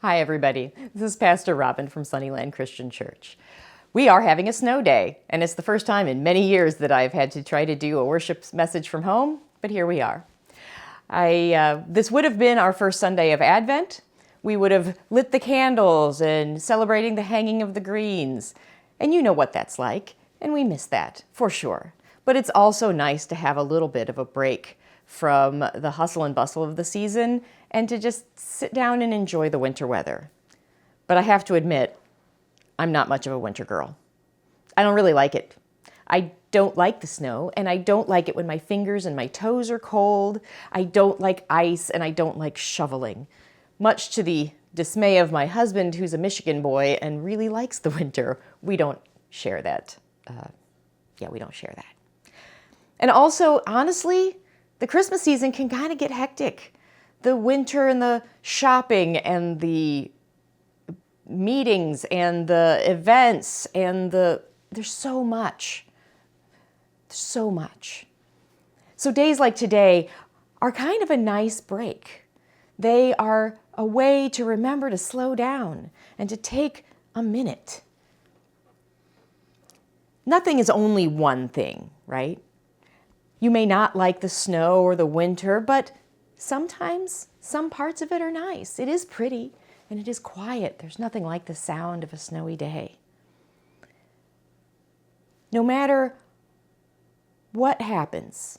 Hi, everybody. This is Pastor Robin from Sunnyland Christian Church. We are having a snow day, and it's the first time in many years that I've had to try to do a worship message from home, but here we are. This would have been our first Sunday of Advent. We would have lit the candles and celebrating the hanging of the greens, and you know what that's like, and we miss that, for sure. But it's also nice to have a little bit of a break from the hustle and bustle of the season and to just sit down and enjoy the winter weather. But I have to admit, I'm not much of a winter girl. I don't really like it. I don't like the snow, and I don't like it when my fingers and my toes are cold. I don't like ice, and I don't like shoveling, much to the dismay of my husband, who's a Michigan boy and really likes the winter. We don't share that. We don't share that. And also, honestly, the Christmas season can kind of get hectic. The winter and the shopping and the meetings and the events and there's so much. There's so much. So days like today are kind of a nice break. They are a way to remember to slow down and to take a minute. Nothing is only one thing, right? You may not like the snow or the winter, but sometimes some parts of it are nice. It is pretty and it is quiet. There's nothing like the sound of a snowy day. No matter what happens,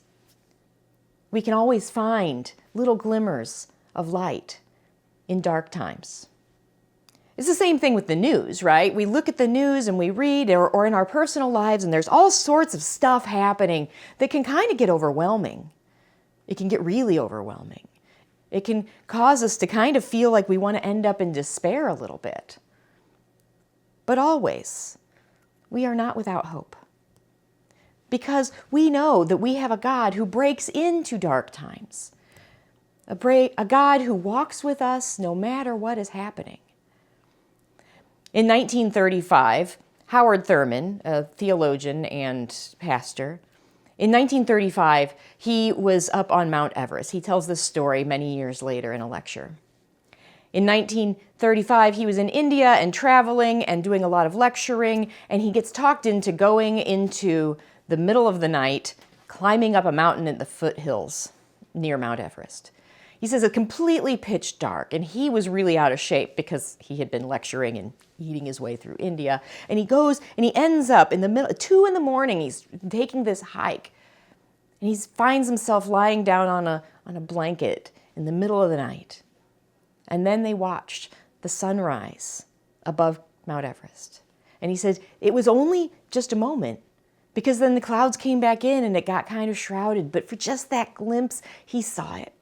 we can always find little glimmers of light in dark times. It's the same thing with the news, right? We look at the news and we read, or in our personal lives, and there's all sorts of stuff happening that can kind of get overwhelming. It can get really overwhelming. It can cause us to kind of feel like we want to end up in despair a little bit. But always, we are not without hope. Because we know that we have a God who breaks into dark times. A God who walks with us no matter what is happening. In 1935, Howard Thurman, a theologian and pastor, in 1935, he was up on Mount Everest. He tells this story many years later in a lecture. In 1935, he was in India and traveling and doing a lot of lecturing, and he gets talked into going into the middle of the night, climbing up a mountain in the foothills near Mount Everest. He says it's completely pitch dark, and he was really out of shape because he had been lecturing and eating his way through India. And he goes and he ends up in the middle, 2 a.m, he's taking this hike. And he finds himself lying down on a blanket in the middle of the night. And then they watched the sunrise above Mount Everest. And he said it was only just a moment, because then the clouds came back in and it got kind of shrouded. But for just that glimpse, he saw it.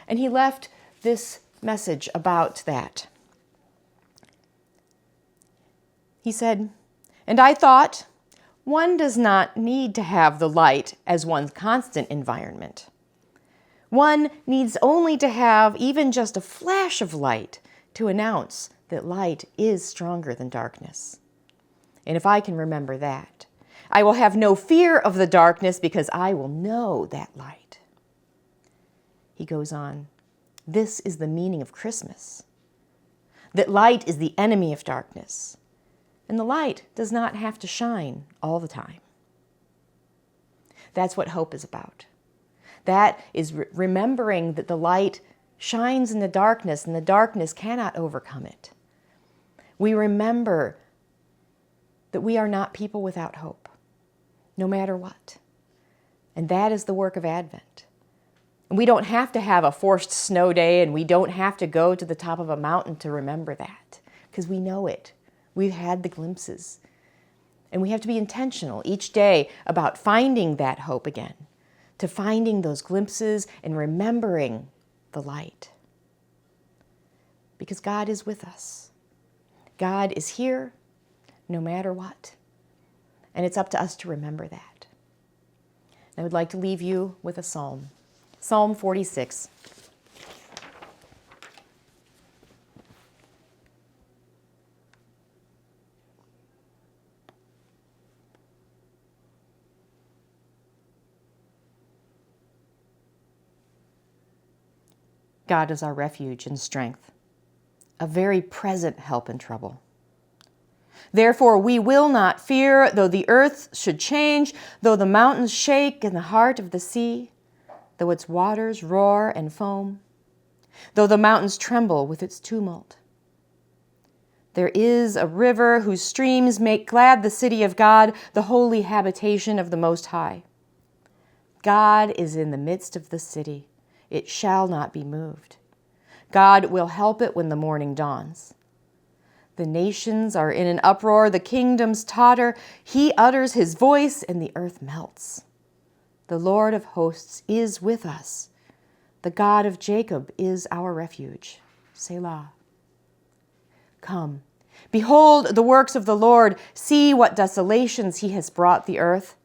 And he left this message about that. He said, "And I thought, one does not need to have the light as one's constant environment. One needs only to have even just a flash of light to announce that light is stronger than darkness. And if I can remember that, I will have no fear of the darkness because I will know that light." He goes on, "This is the meaning of Christmas, that light is the enemy of darkness, and the light does not have to shine all the time." That's what hope is about. That is remembering that the light shines in the darkness, and the darkness cannot overcome it. We remember that we are not people without hope, no matter what. And that is the work of Advent. And we don't have to have a forced snow day, and we don't have to go to the top of a mountain to remember that, because we know it. We've had the glimpses. And we have to be intentional each day about finding that hope again, to finding those glimpses and remembering the light. Because God is with us. God is here no matter what. And it's up to us to remember that. I would like to leave you with a psalm. Psalm 46. God is our refuge and strength, a very present help in trouble. Therefore we will not fear, though the earth should change, though the mountains shake in the heart of the sea, though its waters roar and foam, though the mountains tremble with its tumult. There is a river whose streams make glad the city of God, the holy habitation of the Most High. God is in the midst of the city. It shall not be moved. God will help it when the morning dawns. The nations are in an uproar, the kingdoms totter. He utters his voice, and the earth melts. The Lord of hosts is with us. The God of Jacob is our refuge. Selah. Come, behold the works of the Lord. See what desolations he has brought the earth.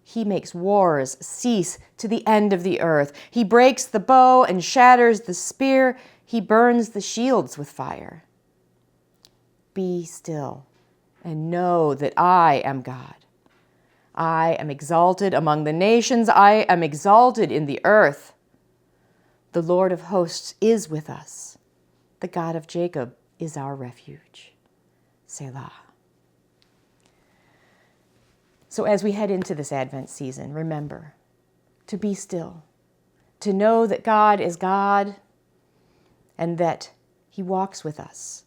He makes wars cease to the end of the earth. He breaks the bow and shatters the spear. He burns the shields with fire. Be still and know that I am God. I am exalted among the nations. I am exalted in the earth. The Lord of hosts is with us. The God of Jacob is our refuge. Selah. So as we head into this Advent season, remember to be still, to know that God is God and that he walks with us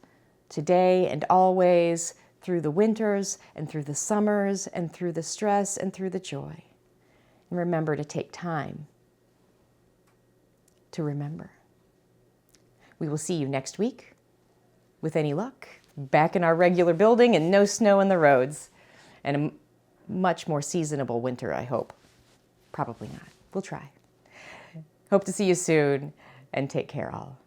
today and always, through the winters and through the summers and through the stress and through the joy. And remember to take time to remember. We will see you next week, with any luck, back in our regular building and no snow in the roads, and a much more seasonable winter, I hope. Probably not. We'll try. Hope to see you soon, and take care all.